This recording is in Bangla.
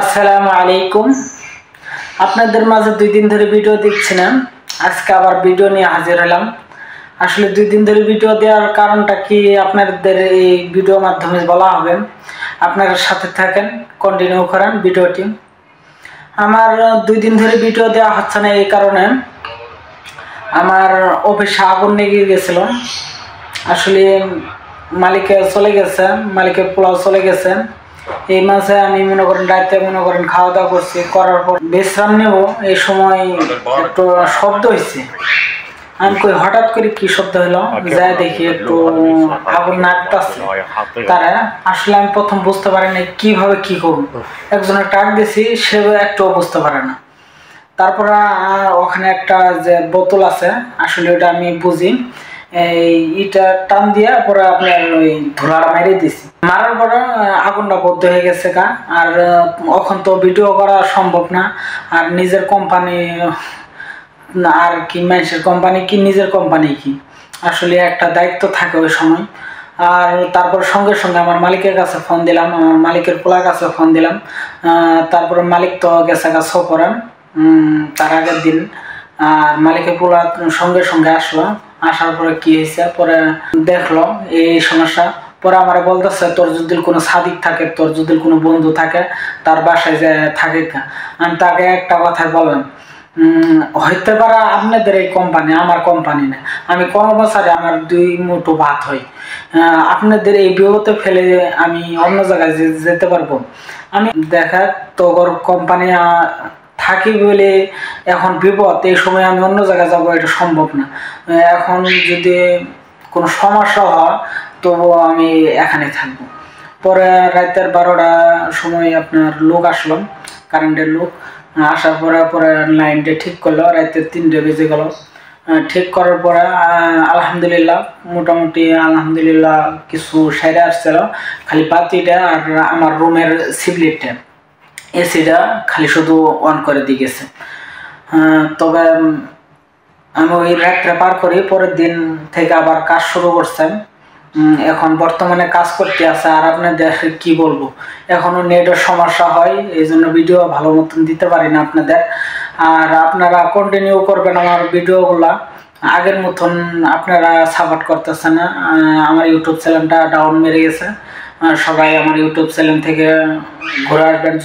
আসসালামু আলাইকুম। আপনাদের মাঝে 2 দিন ধরে ভিডিও দিচ্ছি না, আজকে আবার ভিডিও নিয়ে হাজির হলাম। আসলে 2 দিন ধরে ভিডিও দেওয়ার কারণটা কি আপনাদের এই ভিডিওর মাধ্যমে বলা হবে। আপনারা সাথে থাকেন, কন্টিনিউ করেন ভিডিওটি। আমার 2 দিন ধরে ভিডিও দেওয়া হচ্ছে না এই কারণে আমার অফিসে আগুন লেগে গেছিল। আসলে মালিকে চলে গেছে, মালিকের পোলাও চলে গেছে। এই মাসে আমি মনে করেন রাতে খাওয়া দাওয়া করছি, করার পর বিশ্রাম নেব, এই সময় একটু শব্দ হয়েছে। আমি কই হঠাৎ করে কি শব্দ হলো, যাই দেখি একটু আগুন নাড়তেছে। তারা আসলে আমি প্রথম বুঝতে পারি না কিভাবে কি করব। একজনের টাক দিয়েছি, সে একটু বুঝতে পারে না। তারপর ওখানে একটা যে বোতল আছে, আসলে ওটা আমি বুঝি, ইটা টান দিয়া পরে আপনার ওই ধুলাটা মেরে দিছি। মারার পরে আগুনটা বদ্ধ হয়ে গেছে গা। আর এখন তো ভিডিও করা সম্ভব না। আর নিজের কোম্পানি আর কি, মানুষের কোম্পানি কি নিজের কোম্পানি কি, আসলে একটা দায়িত্ব থাকে ওই সময়। আর তারপর সঙ্গে সঙ্গে আমার মালিকের কাছে ফোন দিলাম, আমার মালিকের পোলার কাছে ফোন দিলাম। তারপরে মালিক তো গেছে গা সফরে তার আগের দিন। আর মালিকের পোলা সঙ্গে সঙ্গে আসলো। আসার পরে কি হয়েছে, পরে দেখলো এই সমস্যা। পরে আমার বলতেছে তোর যদি কোনো সাদিক থাকে, তোর যদি কোনো বন্ধু থাকে, তার বাসায় যে থাকে। আমি তাকে একটা কথা বললাম, হইতে পারে আপনাদের এই কোম্পানি, আমার কোম্পানি না। আমি কর্মচারী, আমার 2 মুঠো ভাত হয়। আপনাদের এই বিপদে ফেলে আমি অন্য জায়গায় যেতে পারবো? আমি দেখা তোর কোম্পানি থাকি বলে এখন বিপদ, এই সময় আমি অন্য জায়গায় যাবো, এটা সম্ভব না। এখন যদি কোনো সমস্যা হয় তবুও আমি এখানে থাকবো। পরে রাতের 12টার সময় আপনার লোক আসলো, কারেন্টের লোক। আসার পরে লাইনটা ঠিক করলো, রাতে 3টে বেজে গেল। ঠিক করার পরে আলহামদুলিল্লাহ, মোটামুটি আলহামদুলিল্লাহ কিছু সাইডে আসছিল। খালি বাতিটা আর আমার রুমের সিবলিটটা, এসিটা খালি শুধু অন করে দিয়ে গেছে। তবে আমি ওই রাতটা পার করি, পরের দিন থেকে আবার কাজ শুরু করছেন। এখন বর্তমানে কাজ করতে আছে। আর আপনাদের কি বলবো, এখনো নেটের সমস্যা হয়, এই জন্য ভিডিও ভালো মতন দিতে পারি না আপনাদের। আর আপনারা কন্টিনিউ করবেন আমার ভিডিওগুলা, আগের মতন আপনারা সাপোর্ট করতেছে না। আমার ইউটিউব চ্যানেলটা ডাউন মেরে গেছে। সবাই আমার ইউটিউব চ্যানেল থেকে ঘুরে আসবেন।